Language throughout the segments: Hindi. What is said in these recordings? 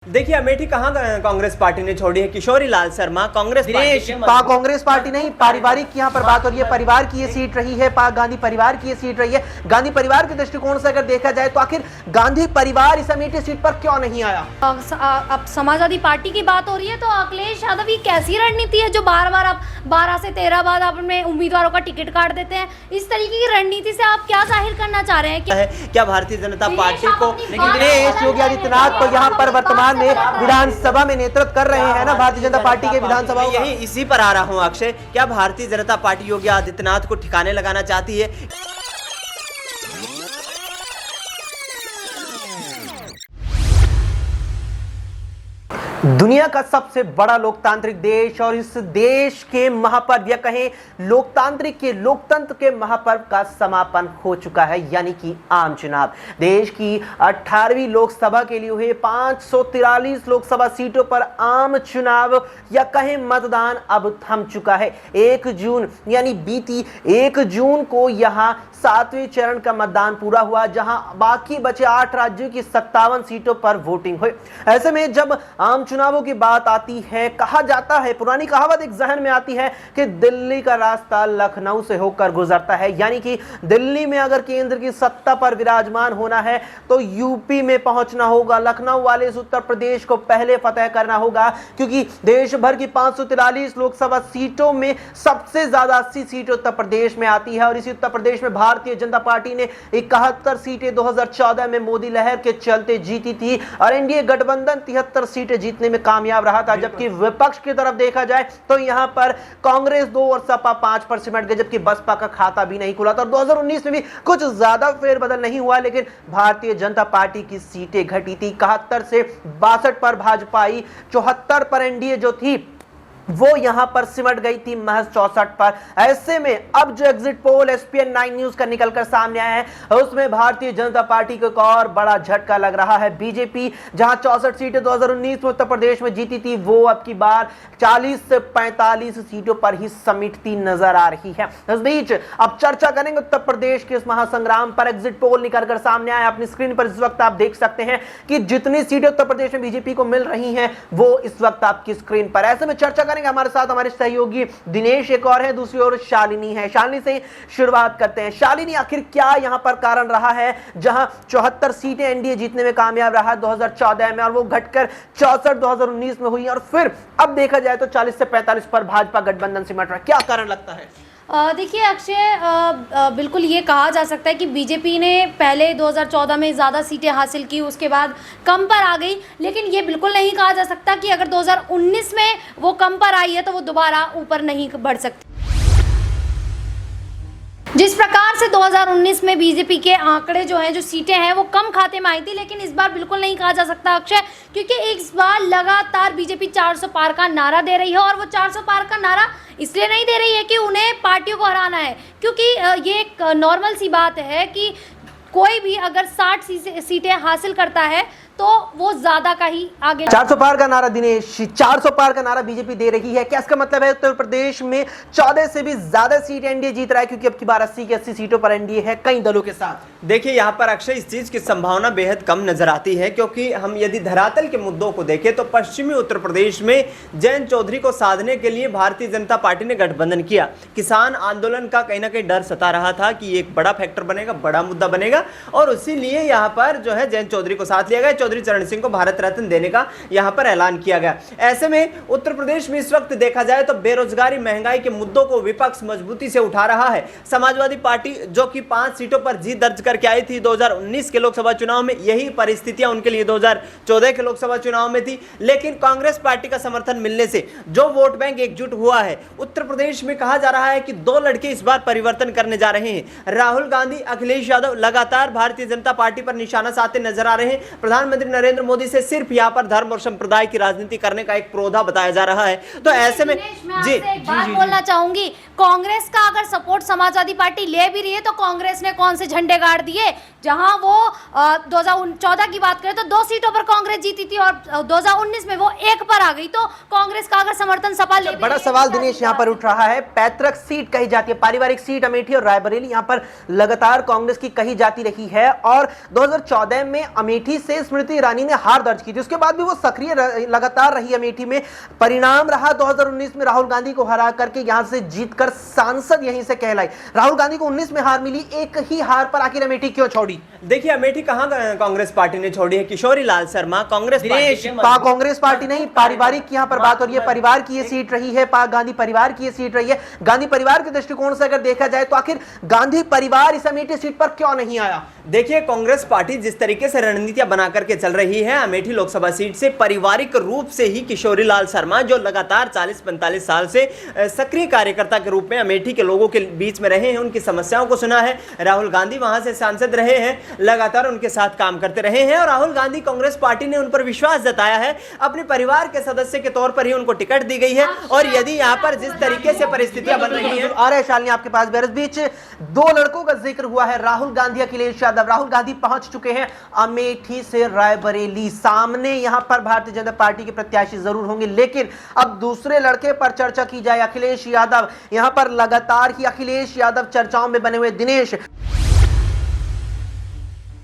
देखिए अमेठी कहाँ कांग्रेस पार्टी ने छोड़ी है। किशोरी लाल शर्मा कांग्रेस कांग्रेस पार्टी नहीं, पारिवारिक यहाँ पर बात हो रही है। परिवार की ये सीट रही है, गांधी परिवार की ये सीट रही है। गांधी परिवार के दृष्टिकोण से अगर देखा जाए तो आखिर गांधी परिवार इस अमेठी सीट पर क्यों नहीं आया? अब समाजवादी पार्टी की बात हो रही है तो अखिलेश यादव की कैसी रणनीति है जो बार बार आप 12 से 13 बाद अपने उम्मीदवारों का टिकट काट देते हैं। इस तरीके की रणनीति से आप क्या जाहिर करना चाह रहे हैं? क्या भारतीय जनता पार्टी को दिनेश योगी आदित्यनाथ को यहाँ पर वर्तमान में विधानसभा में नेतृत्व कर रहे हैं ना भारतीय जनता पार्टी के विधानसभा। यही इसी पर आ रहा हूँ अक्षय, क्या भारतीय जनता पार्टी योगी आदित्यनाथ को ठिकाने लगाना चाहती है? दुनिया का सबसे बड़ा लोकतांत्रिक देश और इस देश के महापर्व या कहें लोकतंत्र के महापर्व का समापन हो चुका है, यानी कि आम चुनाव। देश की 18वीं लोकसभा के लिए हुए 543 लोकसभा सीटों पर आम चुनाव या कहें मतदान अब थम चुका है। 1 जून यानी बीती 1 जून को यहां 7वें चरण का मतदान पूरा हुआ, जहां बाकी बचे 8 राज्यों की 57 सीटों पर वोटिंग हुई। ऐसे में जब आम चुनावों की बात आती है, कहा जाता है, पुरानी कहावत एक जहन में आती है कि दिल्ली का रास्ता लखनऊ से होकर गुजरता है, यानी कि दिल्ली में अगर केंद्र की सत्ता पर विराजमान होना है तो यूपी में पहुंचना होगा। लखनऊ वाले इस उत्तर प्रदेश को पहले फतह करना होगा, क्योंकि देश भर की 543 लोकसभा सीटों में सबसे ज्यादा 80 सीटें उत्तर प्रदेश में आती है। और इसी उत्तर प्रदेश में भारतीय जनता पार्टी ने 71 सीटें 2014 में मोदी लहर के चलते जीती थी और एनडीए गठबंधन 73 सीटें जीतने में कामयाब रहा था। जबकि विपक्ष की तरफ देखा जाए तो यहां पर कांग्रेस 2 और सपा 5 पर सिमट गए, जबकि बसपा का खाता भी नहीं खुला था। और 2019 में भी कुछ ज्यादा फेरबदल नहीं हुआ, लेकिन भारतीय जनता पार्टी की सीटें घटी थी। 71 से 62 पर भाजपा आई, 74 पर एनडीए जो थी वो यहां पर सिमट गई थी महज 64 पर। ऐसे में अब जो एग्जिट पोल एसपीएन 9 न्यूज का निकलकर सामने आया है उसमें भारतीय जनता पार्टी को एक और बड़ा झटका लग रहा है। बीजेपी जहां 64 सीटें 2019 में उत्तर प्रदेश में जीती थी, वो अब की बार 40 से 45 सीटों पर ही समेटती नजर आ रही है। इस बीच अब चर्चा करेंगे उत्तर प्रदेश के इस महासंग्राम पर। एग्जिट पोल निकलकर सामने आया, अपनी स्क्रीन पर इस वक्त आप देख सकते हैं कि जितनी सीटें उत्तर प्रदेश में बीजेपी को मिल रही हैं वो इस वक्त आपकी स्क्रीन पर। ऐसे में चर्चा करेंगे, हमारे साथ हमारे सहयोगी दिनेश एक और है, दूसरी ओर शालिनी है। शालिनी से शुरुआत करते हैं। शालिनी, आखिर क्या यहां पर कारण रहा है जहां 74 सीटें एनडीए जीतने में कामयाब रहा 2014 में और वो घटकर 64 2019 में हुई, और फिर अब देखा जाए तो 40 से 45 पर भाजपा गठबंधन सिमट रहा है, क्या कारण लगता है? देखिए अक्षय, बिल्कुल ये कहा जा सकता है कि बीजेपी ने पहले 2014 में ज़्यादा सीटें हासिल की, उसके बाद कम पर आ गई, लेकिन ये बिल्कुल नहीं कहा जा सकता कि अगर 2019 में वो कम पर आई है तो वो दोबारा ऊपर नहीं बढ़ सकती। जिस प्रकार से 2019 में बीजेपी के आंकड़े जो हैं, जो सीटें हैं, वो कम खाते में आई थी, लेकिन इस बार बिल्कुल नहीं कहा जा सकता अक्षय, क्योंकि इस बार लगातार बीजेपी 400 पार का नारा दे रही है। और वो 400 पार का नारा इसलिए नहीं दे रही है कि उन्हें पार्टियों को हराना है, क्योंकि ये एक नॉर्मल सी बात है कि कोई भी अगर 60 सीटें हासिल करता है तो वो ज्यादा का ही आगे। 400 पार का नारा दिनेश, 400 पार का नारा बीजेपी दे रही है, क्या इसका मतलब है उत्तर प्रदेश में 14 से भी ज्यादा सीट एनडीए जीत रहा है, क्योंकि अब की बार 80 की 80 सीटों पर एनडीए है कई दलों के साथ? देखिए यहाँ पर अक्षय इस चीज की संभावना बेहद कम नजर आती है, क्योंकि हम यदि धरातल के मुद्दों को देखें तो पश्चिमी उत्तर प्रदेश में जयंत चौधरी को साधने के लिए भारतीय जनता पार्टी ने गठबंधन किया। किसान आंदोलन का कहीं ना कहीं डर सता रहा था कि एक बड़ा फैक्टर बनेगा, बड़ा मुद्दा बनेगा, और इसीलिए यहाँ पर जो है जयंत चौधरी को साथ लिया गया। चौधरी चरण सिंह को भारत रत्न देने का यहां पर ऐलान किया गया। ऐसे में उत्तर प्रदेश में इस वक्त देखा जाए तो बेरोजगारी, महंगाई के मुद्दों को विपक्ष मजबूती से उठा रहा है। समाजवादी पार्टी जो कि 5 सीटों पर जीत दर्ज करके आई थी 2019 के लोकसभा चुनाव में, यही परिस्थितियां उनके लिए 2014 के लोकसभा चुनाव में थी, लेकिन कांग्रेस पार्टी का समर्थन मिलने से जो वोट बैंक एकजुट हुआ है उत्तर प्रदेश में, कहा जा रहा है कि 2 लड़के इस बार परिवर्तन करने जा रहे हैं। राहुल गांधी, अखिलेश यादव लगातार भारतीय जनता पार्टी पर निशाना साधते नजर आ रहे हैं। प्रधानमंत्री नरेंद्र मोदी से सिर्फ यहां पर धर्म और संप्रदाय की राजनीति करने का एक प्रोधा बताया जा रहा है। तो ऐसे में जी बोलना चाहूंगी, कांग्रेस का अगर सपोर्ट समाजवादी पार्टी ले भी रही है तो कांग्रेस ने कौन से झंडे गाड़ दिए? जहां वो 2014 की बात करें तो 2 सीटों पर कांग्रेस जीती थी और 2019 में वो 1 पर आ गई, तो कांग्रेस का अगर समर्थन सपा ले। बड़ा सवाल दिनेश यहाँ पर उठ रहा है, पैतृक सीट कही जाती है, पारिवारिक सीट अमेठी और रायबरेली यहाँ पर लगातार कांग्रेस की कही जाती रही है, और 2014 में अमेठी से स्मृति ईरानी ने हार दर्ज की थी, उसके बाद भी वो सक्रिय लगातार रही अमेठी में। परिणाम रहा 2019 में राहुल गांधी को हरा करके यहां से जीतकर सांसद यहीं से कहलाई। राहुल गांधी को 19 में हार मिली, एक ही हार पर आखिर अमेठी क्यों छोड़ी? देखिए अमेठी कहां कांग्रेस पार्टी ने छोड़ी है? किशोरी लाल शर्मा कांग्रेस कांग्रेस पार्टी नहीं, पारिवारिक यहां पर बात हो रही है। परिवार की ये सीट रही है, गांधी परिवार की ये सीट रही है। गांधी परिवार के दृष्टिकोण से अगर देखा जाए तो आखिर गांधी परिवार इस अमेठी सीट पर क्यों नहीं आया? देखिए कांग्रेस पार्टी जिस तरीके से रणनीतियां बना करके चल रही है अमेठी लोकसभा सीट से, पारिवारिक रूप से ही किशोरी लाल शर्मा जो लगातार 40-45 साल से सक्रिय कार्यकर्ता के रूप में अमेठी के लोगों के बीच में रहे हैं, उनकी समस्याओं को सुना है। राहुल गांधी वहां से सांसद रहे हैं, लगातार उनके साथ काम करते रहे हैं और राहुल गांधी कांग्रेस पार्टी ने उन पर विश्वास जताया है। अपने परिवार के सदस्य के तौर पर ही उनको टिकट दी गई है और यदि यहाँ पर जिस तरीके से परिस्थितियां बन रही हैं। आ रहे शालिनी आपके पास, इस बीच दो लड़कों का जिक्र हुआ है, राहुल गांधी, अखिलेश यादव। राहुल गांधी पहुंच चुके हैं अमेठी से रायबरेली। सामने यहां पर भारतीय जनता पार्टी के प्रत्याशी जरूर होंगे, लेकिन अब दूसरे लड़के पर चर्चा की जाए, अखिलेश यादव। यहां पर लगातार ही अखिलेश यादव चर्चाओं में बने हुए। दिनेश,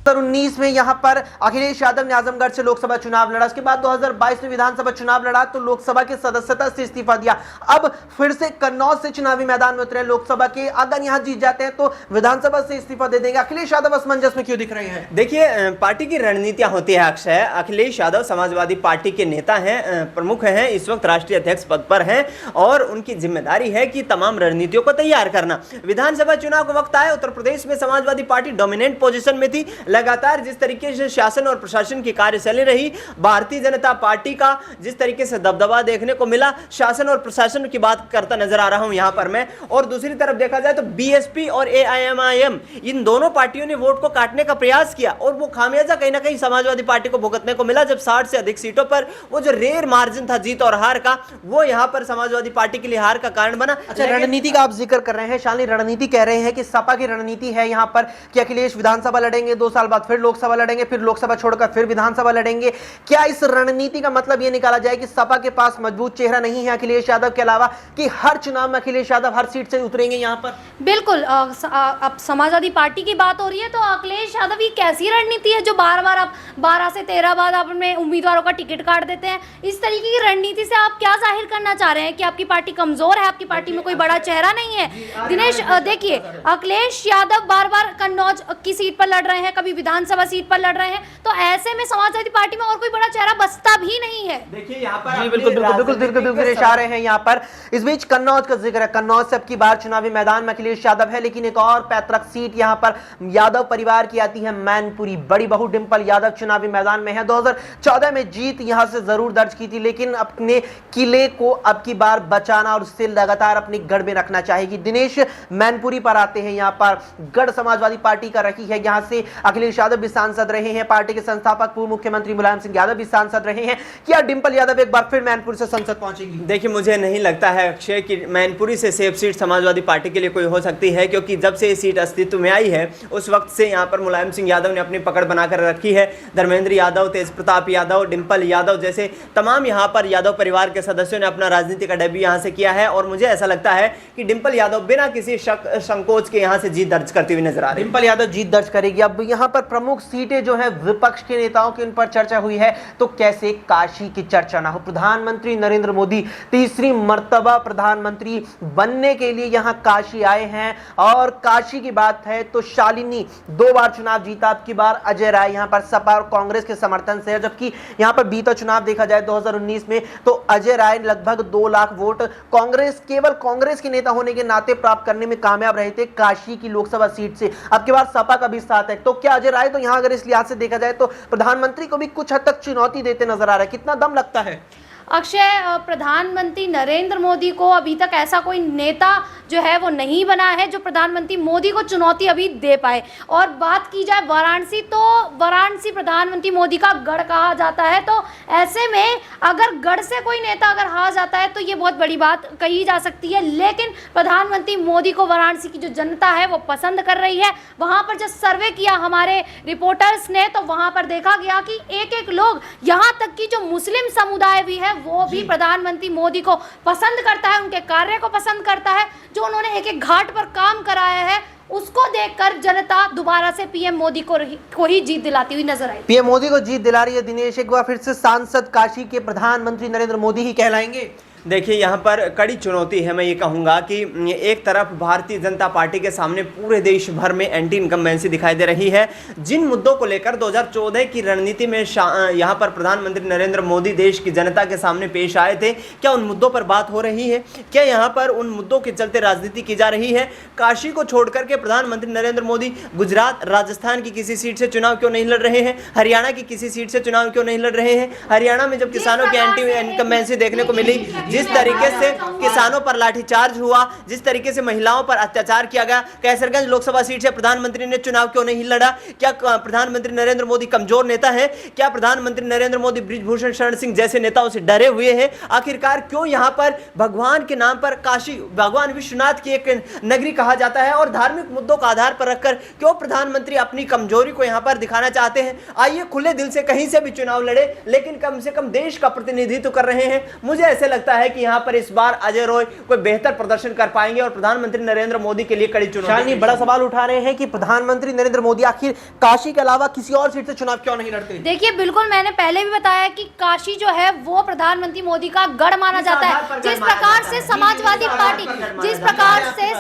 2019 में यहां पर अखिलेश यादव ने आजमगढ़ से लोकसभा चुनाव लड़ा, उसके बाद 2022 में विधानसभा चुनाव लड़ा तो लोकसभा की सदस्यता से इस्तीफा दिया। अब फिर से कन्नौज से चुनावी मैदान में उतरे लोकसभा के, अगर यहां जीत जाते हैं तो विधानसभा से इस्तीफा दे देंगे। अखिलेश यादव असमंजस में क्यों दिख रहे हैं? देखिए पार्टी की रणनीतियां होती है अक्षय। अखिलेश यादव समाजवादी पार्टी के नेता हैं, प्रमुख हैं, इस वक्त राष्ट्रीय अध्यक्ष पद पर हैं और उनकी जिम्मेदारी है कि तमाम रणनीतियों को तैयार करना। विधानसभा चुनाव का वक्त आया, उत्तर प्रदेश में समाजवादी पार्टी डोमिनेंट पोजीशन में थी। लगातार जिस तरीके से शासन और प्रशासन की कार्यशैली रही, भारतीय जनता पार्टी का जिस तरीके से दबदबा देखने को मिला, शासन और प्रशासन की बात करता नजर आ रहा हूं यहां पर मैं। और दूसरी तरफ देखा जाए तो बीएसपी और एआईएमआईएम, इन दोनों पार्टियों ने वोट को काटने का प्रयास किया और वो खामियाजा कहीं ना कहीं समाजवादी पार्टी को भुगतने को मिला, जब 60 से अधिक सीटों पर वो जो रेयर मार्जिन था जीत और हार का, वो यहां पर समाजवादी पार्टी के लिए हार का कारण बना। अच्छा, रणनीति का आप जिक्र कर रहे हैं शालिनी, रणनीति कह रहे हैं कि सपा की रणनीति है यहां पर कि अखिलेश विधानसभा लड़ेंगे, 2 साल बाद फिर लोकसभा लड़ेंगे, फिर लोकसभा छोड़कर फिर विधानसभा लड़ेंगे। क्या इस रणनीति का मतलब यह निकाला जाए कि सपा के पास मजबूत चेहरा नहीं है अखिलेश यादव के अलावा, कि हर चुनाव में अखिलेश यादव हर सीट से उतरेंगे यहां पर? बिल्कुल। अब समाजवादी पार्टी की बात हो रही है तो अखिलेश यादव की कैसी रणनीति है जो बार बार आप 12 से 13 बाद आप अपने उम्मीदवारों का टिकट काट देते हैं? इस तरीके की रणनीति से आप क्या जाहिर करना चाह रहे हैं कि आपकी पार्टी कमजोर है, आपकी पार्टी में कोई बड़ा चेहरा नहीं है? दिनेश, देखिए अखिलेश यादव बार बार कन्नौज की सीट पर लड़ रहे हैं, कभी विधानसभा सीट पर लड़ रहे हैं, तो ऐसे में समाजवादी पार्टी में और कोई बड़ा चेहरा बसता भी नहीं है। देखिए यहाँ पर जी बिल्कुल इशारे हैं यहाँ पर। इस बीच कन्नौज का जिक्र है, कन्नौज से अब की बार चुनावी मैदान में अखिलेश यादव है, लेकिन एक और पैतृक सीट यहाँ पर यादव परिवार की आती है, मैनपुरी। बड़ी बहू डिंपल यादव चुनावी मैदान में है। 2014 में जीत यहां से जरूर दर्ज की थी, लेकिन अपने किले को अब की बार बचाना और उससे लगातार अपनी गढ़ में रखना चाहेगी। दिनेश, मैनपुरी पर आते हैं। यहाँ पर गढ़ समाजवादी पार्टी का रही है, यहाँ से अखिलेश यादव भी सांसद रहे हैं, पार्टी के संस्थापक पूर्व मुख्यमंत्री मुलायम सिंह यादव भी सांसद रहे हैं। क्या डिंपल यादव एक बार फिर मैनपुर से संसद पहुंचेगी? देखिए मुझे नहीं लगता है अक्षय कि मैनपुरी से सेफ सीट समाजवादी पार्टी के लिए कोई हो सकती है, क्योंकि जब से ये सीट अस्तित्व में आई है उस वक्त से यहाँ पर मुलायम सिंह यादव ने अपनी पकड़ बनाकर रखी है। धर्मेंद्र यादव, तेज प्रताप यादव, डिंपल यादव जैसे तमाम यहाँ पर यादव परिवार के सदस्यों ने अपना राजनीति का डेब्यू यहाँ से किया है और मुझे ऐसा लगता है कि डिंपल यादव बिना किसी संकोच के यहाँ से जीत दर्ज करती हुई नजर आ रही है। डिंपल यादव जीत दर्ज करेगी। अब यहाँ पर प्रमुख सीटें जो है विपक्ष के नेताओं की, उन पर चर्चा हुई है, तो कैसे काशी की चर्चा ना हो। प्रधानमंत्री नरेंद्र मोदी तीसरी मर्तबा प्रधानमंत्री बनने के लिए यहाँ काशी आए हैं और काशी की बात है तो शालिनी 2 बार चुनाव जीता, अब की बार अजय राय यहाँ पर सपा और कांग्रेस के समर्थन से है, जबकि यहाँ पर बीता चुनाव देखा जाए 2019 में तो अजय राय लगभग 2 लाख वोट केवल कांग्रेस के नेता होने के नाते प्राप्त करने में कामयाब रहे थे काशी की लोकसभा सीट से। अब की बार सपा का भी साथ है, तो क्या अजय राय तो यहाँ अगर इस लिहाज से देखा जाए तो प्रधानमंत्री को भी कुछ हद तक चुनौती देते नजर आ रहा है? कितना दम लगता है? अक्षय, प्रधानमंत्री नरेंद्र मोदी को अभी तक ऐसा कोई नेता जो है वो नहीं बना है जो प्रधानमंत्री मोदी को चुनौती अभी दे पाए। और बात की जाए वाराणसी, तो वाराणसी प्रधानमंत्री मोदी का गढ़ कहा जाता है, तो ऐसे में अगर गढ़ से कोई नेता अगर हार जाता है तो ये बहुत बड़ी बात कही जा सकती है। लेकिन प्रधानमंत्री मोदी को वाराणसी की जो जनता है वो पसंद कर रही है। वहाँ पर जब सर्वे किया हमारे रिपोर्टर्स ने तो वहाँ पर देखा गया कि एक लोग, यहाँ तक कि जो मुस्लिम समुदाय भी है वो भी प्रधानमंत्री मोदी को पसंद करता है, उनके कार्य को पसंद करता है, जो उन्होंने एक घाट पर काम कराया है उसको देखकर जनता दोबारा से पीएम मोदी को ही जीत दिलाती हुई नजर आई। पीएम मोदी को जीत दिला रही है दिनेश। एक बार फिर से सांसद काशी के प्रधानमंत्री नरेंद्र मोदी ही कहलाएंगे। देखिए यहाँ पर कड़ी चुनौती है। मैं ये कहूँगा कि एक तरफ भारतीय जनता पार्टी के सामने पूरे देश भर में एंटी इनकम्बेंसी दिखाई दे रही है। जिन मुद्दों को लेकर 2014 की रणनीति में यहाँ पर प्रधानमंत्री नरेंद्र मोदी देश की जनता के सामने पेश आए थे, क्या उन मुद्दों पर बात हो रही है? क्या यहाँ पर उन मुद्दों के चलते राजनीति की जा रही है? काशी को छोड़ करके प्रधानमंत्री नरेंद्र मोदी गुजरात, राजस्थान की किसी सीट से चुनाव क्यों नहीं लड़ रहे हैं? हरियाणा की किसी सीट से चुनाव क्यों नहीं लड़ रहे हैं? हरियाणा में जब किसानों की एंटी इनकम्बेंसी देखने को मिली, जिस तरीके से किसानों पर लाठीचार्ज हुआ, जिस तरीके से महिलाओं पर अत्याचार किया गया, कैसरगंज लोकसभा सीट से प्रधानमंत्री ने चुनाव क्यों नहीं लड़ा? क्या प्रधानमंत्री नरेंद्र मोदी कमजोर नेता है? क्या प्रधानमंत्री नरेंद्र मोदी बृजभूषण शरण सिंह जैसे नेताओं से डरे हुए हैं? आखिरकार क्यों यहां पर भगवान के नाम पर काशी, भगवान विश्वनाथ की एक नगरी कहा जाता है, और धार्मिक मुद्दों का आधार पर रखकर क्यों प्रधानमंत्री अपनी कमजोरी को यहां पर दिखाना चाहते हैं? आइए खुले दिल से कहीं से भी चुनाव लड़े, लेकिन कम से कम देश का प्रतिनिधित्व कर रहे हैं। मुझे ऐसे लगता है कि यहाँ पर इस बार अजय रॉय कोई बेहतर प्रदर्शन कर पाएंगे और प्रधानमंत्री नरेंद्र मोदी के लिए कड़ी चुनौती। बड़ा सवाल उठा रहे हैं कि प्रधानमंत्री नरेंद्र मोदी आखिर काशी के अलावा किसी और सीट से चुनाव क्यों नहीं लड़ते? देखिए, बिल्कुल मैंने पहले भी बताया कि काशी जो है वो प्रधानमंत्री मोदी का गढ़ माना जाता है। जिस प्रकार से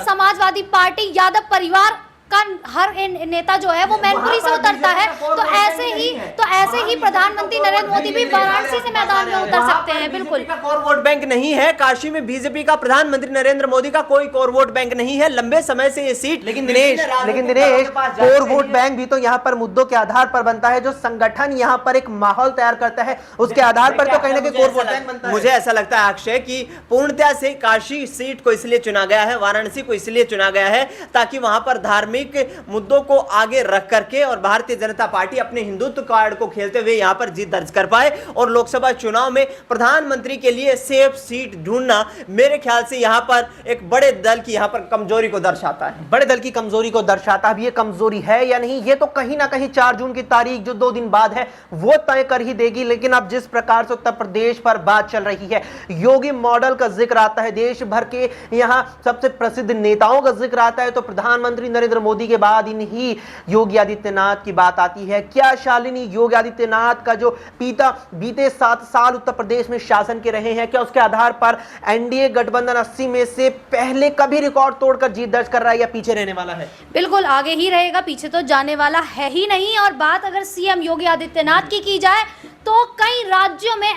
समाजवादी पार्टी यादव परिवार का हर नेता जो है वो मैनपुरी से उतरता है, तो ऐसे ही प्रधानमंत्री नरेंद्र मोदी भी वाराणसी से मैदान में उतर सकते हैं। बिल्कुल कोर वोट बैंक नहीं है काशी में, बीजेपी का प्रधानमंत्री नरेंद्र मोदी का कोई कोर वोट बैंक नहीं है। लंबे समय से ये सीट, लेकिन दिनेश कोर वोट बैंक भी तो यहाँ पर मुद्दों के आधार पर बनता है। जो संगठन यहाँ पर एक माहौल तैयार करता है उसके आधार पर तो कहीं ना कहीं कोर वोट बैंक बनता है। मुझे ऐसा लगता है अक्षय कि पूर्णतः से काशी सीट को इसलिए चुना गया है, वाराणसी को इसलिए चुना गया है ताकि वहां पर धार्मिक मुद्दों को आगे रख करके और भारतीय जनता पार्टी अपने हिंदुत्व कार्ड को खेलते हुए यहां पर जीत दर्ज कर पाए। और लोकसभा चुनाव में प्रधानमंत्री के लिए सेफ सीट ढूंढना मेरे ख्याल से यहां पर एक बड़े दल की यहां पर कमजोरी को दर्शाता है। बड़े दल की कमजोरी को दर्शाता है। ये कमजोरी है या नहीं, ये तो कहीं ना कहीं 4 जून की तारीख जो 2 दिन बाद है वो तय कर ही देगी। लेकिन अब जिस प्रकार से उत्तर प्रदेश पर बात चल रही है, योगी मॉडल का जिक्र आता है, देश भर के यहां सबसे प्रसिद्ध नेताओं का जिक्र आता है, तो प्रधानमंत्री नरेंद्र मोदी के बाद इन्हीं योगी आदित्यनाथ की बात आती है। क्या शालिनी, योगी आदित्यनाथ का जो पिता बीते 7 साल उत्तर प्रदेश में शासन के रहे हैं, क्या उसके आधार पर एनडीए गठबंधन 80 में से पहले कभी रिकॉर्ड तोड़कर जीत दर्ज कर रहा है या पीछे रहने वाला है? बिल्कुल आगे ही रहेगा, पीछे तो जाने वाला है ही नहीं। और बात अगर सीएम योगी आदित्यनाथ की जाए तो कई राज्यों में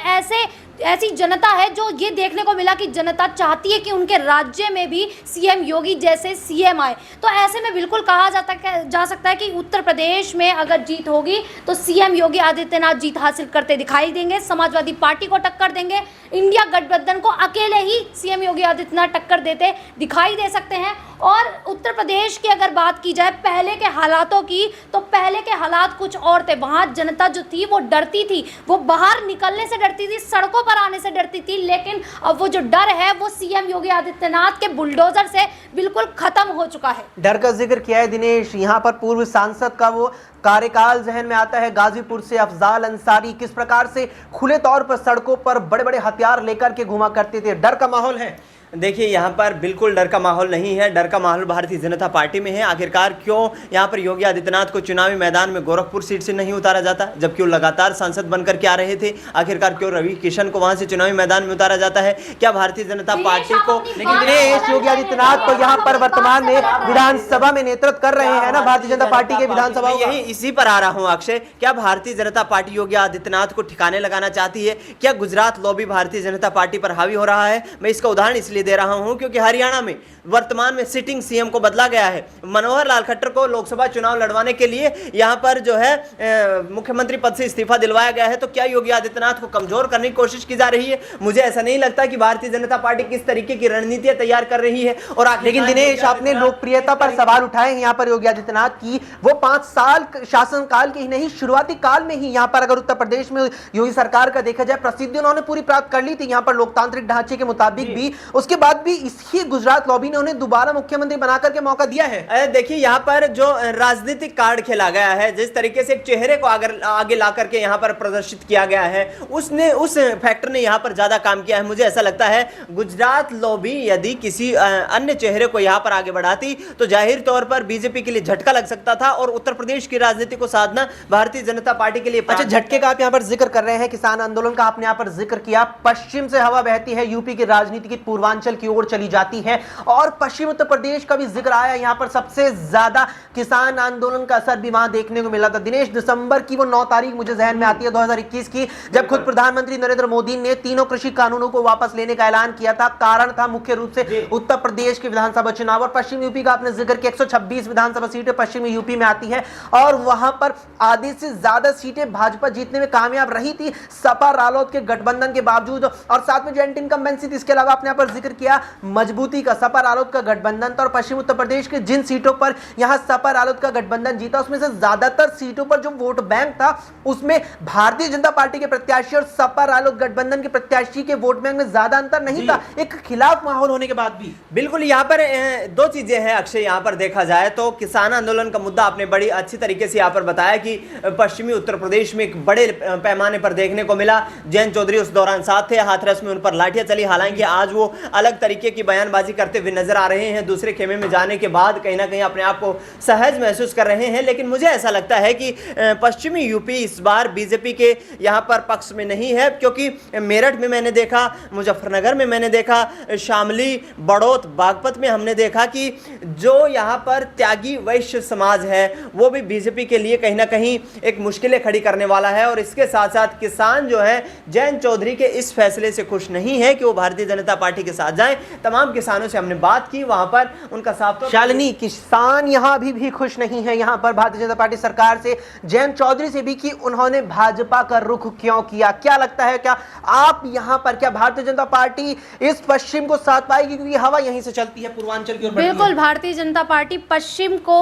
ऐसी जनता है जो ये देखने को मिला कि जनता चाहती है कि उनके राज्य में भी सीएम योगी जैसे सीएम आए। तो ऐसे में बिल्कुल कहा जा सकता है कि उत्तर प्रदेश में अगर जीत होगी तो सीएम योगी आदित्यनाथ जीत हासिल करते दिखाई देंगे, समाजवादी पार्टी को टक्कर देंगे, इंडिया गठबंधन को अकेले ही सीएम योगी आदित्यनाथ टक्कर देते दिखाई दे सकते हैं। और उत्तर प्रदेश की अगर बात की जाए पहले के हालातों की, तो पहले के हालात कुछ और थे। वहाँ जनता जो थी वो डरती थी, वो बाहर निकलने से डरती थी, सड़कों पर आने से डरती थी। लेकिन अब वो जो डर है वो सीएम योगी आदित्यनाथ के बुलडोजर से बिल्कुल खत्म हो चुका है। डर का जिक्र किया है दिनेश, यहाँ पर पूर्व सांसद का वो कार्यकाल जहन में आता है। गाजीपुर से अफजाल अंसारी किस प्रकार से खुले तौर पर सड़कों पर बड़े बड़े हथियार लेकर के घुमा करते थे। डर का माहौल है। देखिए यहाँ पर बिल्कुल डर का माहौल नहीं है, डर का माहौल भारतीय जनता पार्टी में है। आखिरकार क्यों यहाँ पर योगी आदित्यनाथ को चुनावी मैदान में गोरखपुर सीट से नहीं उतारा जाता, जबकि वो लगातार सांसद बनकर के आ रहे थे? आखिरकार क्यों रवि किशन को वहां से चुनावी मैदान में उतारा जाता है? क्या भारतीय जनता पार्टी को, लेकिन दिनेश योगी आदित्यनाथ तो यहाँ पर वर्तमान में विधानसभा में नेतृत्व कर रहे हैं ना भारतीय जनता पार्टी के विधानसभा। यही इसी पर आ रहा हूँ अक्षय, क्या भारतीय जनता पार्टी योगी आदित्यनाथ को ठिकाने लगाना चाहती है? क्या गुजरात लॉबी भारतीय जनता पार्टी पर हावी हो रहा है? मैं इसका उदाहरण इसलिए दे रहा हूँ क्योंकि हरियाणा में वर्तमान में सिटिंग सीएम को बदला गया है। मनोहर लाल खट्टर को लोकसभा चुनाव लड़वाने के लिए यहां पर जो है मुख्यमंत्री पद से इस्तीफा दिलवाया गया है। तो क्या योगी आदित्यनाथ को कमजोर करने की कोशिश की जा रही है? मुझे ऐसा नहीं लगता कि भारतीय जनता पार्टी किस तरीके की रणनीतियां तैयार कर रही है। और लेकिन दिनेश, आपने लोकप्रियता पर सवाल उठाए हैं यहाँ पर योगी आदित्यनाथ की। वो 5 साल शासन काल के ही नहीं, शुरुआती काल में ही यहाँ पर अगर उत्तर प्रदेश में योगी सरकार का देखा जाए, प्रसिद्धि उन्होंने पूरी प्राप्त कर ली थी यहाँ पर लोकतांत्रिक ढांचे के मुताबिक भी। उसके उसके बाद भी इसी गुजरात लॉबी ने उन्हें दोबारा मुख्यमंत्री बनाकर के मौका दिया है। देखिए यहाँ पर जो राजनीतिक कार्ड खेला गया है, जिस तरीके से एक चेहरे को आगे ला करके यहाँ पर प्रदर्शित किया गया है, उस फैक्टर ने यहाँ पर ज्यादा काम किया है। मुझे ऐसा लगता है गुजरात लॉबी यदि किसी अन्य चेहरे को यहाँ पर आगे बढ़ाती तो जाहिर तौर पर बीजेपी के लिए झटका लग सकता था और उत्तर प्रदेश की राजनीति को साधना भारतीय जनता पार्टी के लिए। अच्छा, झटके का आप यहाँ पर जिक्र कर रहे हैं, किसान आंदोलन का आपने यहाँ पर जिक्र किया। पश्चिम से हवा बहती है, यूपी की राजनीति की पूर्वांचल की ओर चली जाती है और पश्चिम उत्तर प्रदेश का भी जिक्र आया। यहाँ पर सबसे ज्यादा किसान आंदोलन का असर भी वहां देखने को मिला था। दिनेश, दिसंबर की वो 9 तारीख मुझे जहन में आती है 2021 की, जब खुद प्रधानमंत्री नरेंद्र मोदी ने तीनों कृषि कानूनों को वापस लेने का ऐलान किया था। कारण था मुख्य रूप से उत्तर प्रदेश के विधानसभा चुनाव और पश्चिम यूपी का आपने जिक्र किया। 126 विधानसभा सीटें पश्चिमी यूपी में आती है और वहां पर आधे से ज्यादा सीटें भाजपा जीतने में कामयाब रही थी सपा रालोद के गठबंधन के बावजूद। और साथ में जो एंटी इनकम्बेंसी थी, इसके अलावा आपने यहाँ पर जिक्र किया मजबूती का, सपा रालोद का गठबंधन था और पश्चिम उत्तर प्रदेश के जिन सीटों पर यहां सपा रालोद का गठबंधन जीता उसमें से ज्यादातर सीटों पर जो वोट बैंक था उसमें भारतीय जनता पार्टी के प्रत्याशी और सपा रालोद गठबंधन के प्रत्याशी के वोट बैंक में ज्यादा अंतर नहीं था, एक खिलाफ माहौल होने के बाद भी। बिल्कुल, यहाँ पर दो चीजें हैं अक्षय। यहाँ पर देखा जाए तो किसान आंदोलन का मुद्दा आपने बड़ी अच्छी तरीके से यहाँ पर बताया कि पश्चिमी उत्तर प्रदेश में एक बड़े पैमाने पर देखने को मिला। जयंत चौधरी उस दौरान साथ थे, हाथरस में उन पर लाठियां चली। हालांकि आज वो अलग तरीके की बयानबाजी करते हुए नजर आ रहे हैं, दूसरे खेमे में जाने के बाद कहीं ना कहीं अपने आप को सहज महसूस कर रहे हैं। लेकिन मुझे ऐसा लगता है कि पश्चिमी यूपी इस बार बीजेपी के यहाँ पर पक्ष में नहीं है, क्योंकि मेरठ में मैंने देखा, मुजफ्फरनगर में मैंने देखा, शामली, बड़ौत, बागपत में हमने देखा कि जो यहाँ पर त्यागी वैश्य समाज है वो भी बीजेपी के लिए कहीं ना कहीं एक मुश्किलें खड़ी करने वाला है। और इसके साथ साथ किसान जो है जयंत चौधरी के इस फैसले से खुश नहीं है कि वो भारतीय जनता पार्टी के साथ जाएं। तमाम किसानों से हमने बात की, वहां पर उनका साफ तौर शालिनी, किसान यहां अभी भी खुश नहीं है यहां पर भारतीय जनता पार्टी सरकार से, जयंत चौधरी से भी, कि उन्होंने भाजपा का रुख क्यों किया। क्या लगता है, क्या आप यहां पर, क्या भारतीय जनता पार्टी इस पश्चिम को साथ पाएगी, क्योंकि हवा यहीं से चलती है पूर्वांचल की ओर? बिल्कुल, भारतीय जनता पार्टी पश्चिम को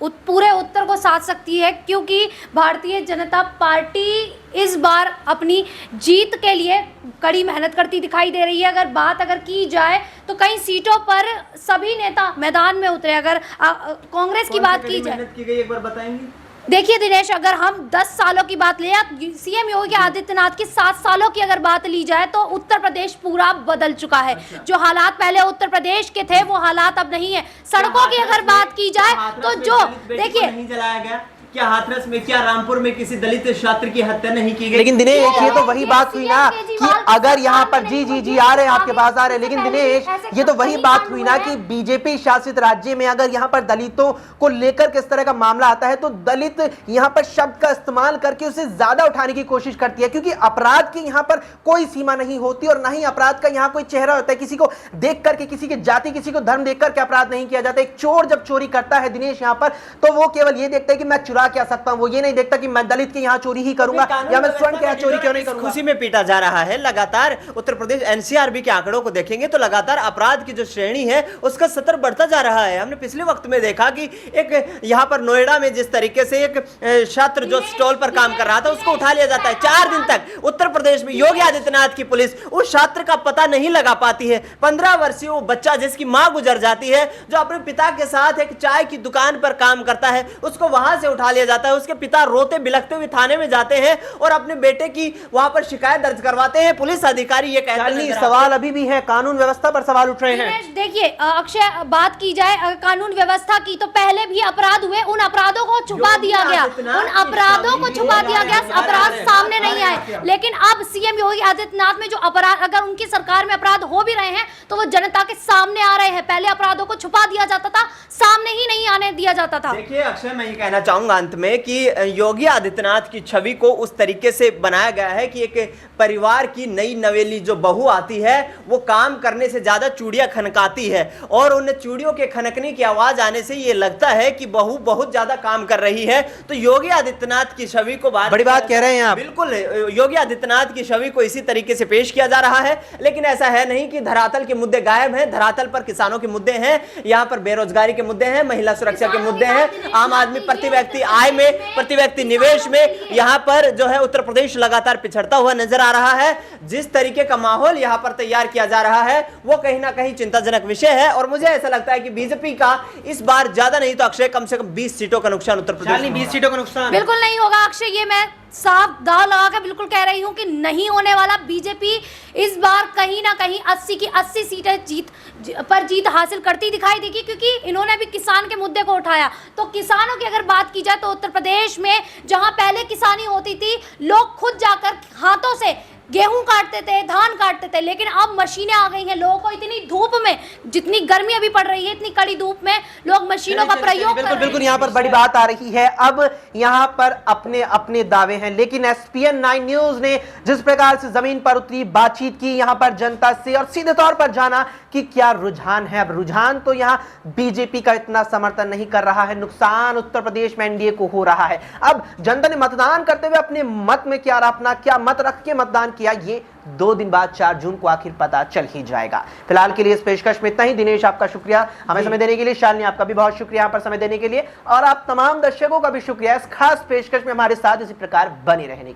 पूरे उत्तर को साथ सकती है, क्योंकि भारतीय जनता पार्टी इस बार अपनी जीत के लिए कड़ी मेहनत करती दिखाई दे रही है। अगर की जाए तो कई सीटों पर सभी नेता मैदान में उतरे। अगर कांग्रेस की बात की जाए, मेहनत की गई एक बार बताएंगे? देखिए दिनेश, अगर हम 10 सालों की बात ले या सीएम योगी आदित्यनाथ की 7 सालों की अगर बात ली जाए तो उत्तर प्रदेश पूरा बदल चुका है। जो हालात पहले उत्तर प्रदेश के थे वो हालात अब नहीं है। सड़कों की अगर बात की जाए तो जो देखिए, नहीं जलाया गया क्या हाथरस में, क्या रामपुर में किसी दलित छात्र की हत्या नहीं की गई? लेकिन दिनेश, ये तो वही बात हुई ना कि अगर यहाँ पर जी आ रहे हैं, आपके पास आ रहे हैं, लेकिन दिनेश ये तो वही बात हुई ना कि बीजेपी शासित राज्य में अगर यहाँ पर दलितों को लेकर किस तरह का मामला आता है तो दलित यहाँ पर शब्द का इस्तेमाल करके उसे ज्यादा उठाने की कोशिश करती है, क्योंकि अपराध की यहाँ पर कोई सीमा नहीं होती और ना ही अपराध का यहाँ कोई चेहरा होता है। किसी को देख करके, किसी की जाति, किसी को धर्म देख करके अपराध नहीं किया जाता। एक चोर जब चोरी करता है दिनेश यहाँ पर, तो वो केवल ये देखता है कि मैं चुरा क्या सकता हूं, वो ये नहीं देखता कि मैं दलित के यहाँ चोरी ही करूंगा या मैं स्वर्ण के यहाँ चोरी क्यों नहीं करूंगा। खुशी में पीटा जा रहा है लगातार। उत्तर प्रदेश एनसीआरबी के आंकड़ों को देखेंगे तो लगातार अपराध की जो श्रेणी है उसका स्तर बढ़ता जा रहा है। हमने पिछले वक्त में देखा कि एक यहाँ पर नोएडा में जिस तरीके से एक छात्र जो स्टॉल पर काम कर रहा था उसको उठा लिया जाता है। 4 दिन तक उत्तर प्रदेश में योगी आदित्यनाथ की पुलिस उस छात्र का पता नहीं लगा पाती है। 15 वर्षीय वो बच्चा जिसकी मां गुजर जाती है, जो अपने पिता के साथ एक चाय की दुकान पर काम करता है, उसको वहां से उठा लिया जाता है। उसके पिता रोते बिलखते हुए थाने में जाते हैं और अपने बेटे की वहां पर शिकायत दर्ज करवाते हैं। पुलिस अधिकारी ये कहते हैं, सवाल अभी भी है, कानून व्यवस्था पर सवाल उठ रहे हैं। देखिए अक्षय, बात की जाए कानून व्यवस्था की तो पहले भी अपराध हुए, उन अपराधों को छुपा दिया गया, उन अपराधों को छुपा दिया गया, अपराध सामने नहीं आए। लेकिन अब सीएम योगी आदित्यनाथ में जो अपराध, अगर उनकी सरकार में अपराध हो भी रहे हैं तो वो जनता के सामने आ रहे हैं। पहले अपराधों को छुपा दिया जाता था, सामने ही नहीं आने दिया जाता था। देखिए अक्षय, मैं ये कहना चाहूंगा अंत में कि योगी आदित्यनाथ की छवि को उस तरीके से बनाया गया है कि एक परिवार की नई नवेली जो बहू आती है वो काम करने से ज्यादा चूड़ियां खनकाती है, और उन चूड़ियों के खनकने की आवाज आने से ये लगता है कि बहू बहुत ज्यादा काम कर रही है। तो योगी आदित्यनाथ की छवि को बड़ी बात कह रहे हैं आप। बिल्कुल, योगी आदित्यनाथ की छवि को इसी तरीके से पेश किया जा रहा है। लेकिन ऐसा है नहीं कि धरातल के मुद्दे गायब हैं। धरातल पर किसानों के मुद्दे हैं, यहाँ पर बेरोजगारी के मुद्दे हैं, महिला सुरक्षा के मुद्दे हैं, आम आदमी प्रति व्यक्ति आय में, प्रति व्यक्ति निवेश में यहाँ पर जो है उत्तर प्रदेश लगातार पिछड़ता हुआ नजर आ रहा है। जिस तरीके का माहौल यहाँ पर तैयार किया जा रहा है वो कहीं ना कहीं चिंताजनक विषय है। और मुझे ऐसा लगता है कि बीजेपी का इस बार ज्यादा नहीं तो अक्षय कम से कम 20 सीटों का नुकसान उत्तर प्रदेश में 20 सीटों का नुकसान बिल्कुल नहीं होगा अक्षय, ये मैं साफ दाव लगा के बिल्कुल कह रही हूं कि नहीं होने वाला। बीजेपी इस बार कहीं ना कहीं 80 की 80 सीटें जीत हासिल करती दिखाई देगी, क्योंकि इन्होंने भी किसान के मुद्दे को उठाया। तो किसानों की अगर बात की जाए तो उत्तर प्रदेश में जहां पहले किसानी होती थी, लोग खुद जाकर हाथों से गेहूं काटते थे, धान काटते थे, लेकिन अब मशीनें आ गई हैं। लोगों को इतनी धूप में, जितनी गर्मी अभी पड़ रही है, इतनी कड़ी धूप में लोग मशीनों का प्रयोग कर रहे हैं। बिल्कुल यहाँ पर बड़ी बात आ रही है। अब यहाँ पर अपने अपने दावे हैं, लेकिन SPN 9 न्यूज ने जिस प्रकार से जमीन पर उतरी, बातचीत की यहाँ पर जनता से और सीधे तौर पर जाना कि क्या रुझान है। अब रुझान तो यहाँ बीजेपी का इतना समर्थन नहीं कर रहा है, नुकसान उत्तर प्रदेश में एनडीए को हो रहा है। अब जनता ने मतदान करते हुए अपने मत में क्या मत रख के मतदान किया, ये 2 दिन बाद 4 जून को आखिर पता चल ही जाएगा। फिलहाल के लिए इस पेशकश में इतना ही। दिनेश, आपका शुक्रिया हमें समय देने के लिए। शालिनी, आपका भी बहुत शुक्रिया यहाँ पर समय देने के लिए, और आप तमाम दर्शकों का भी शुक्रिया इस खास पेशकश में हमारे साथ इसी प्रकार बने रहने के लिए।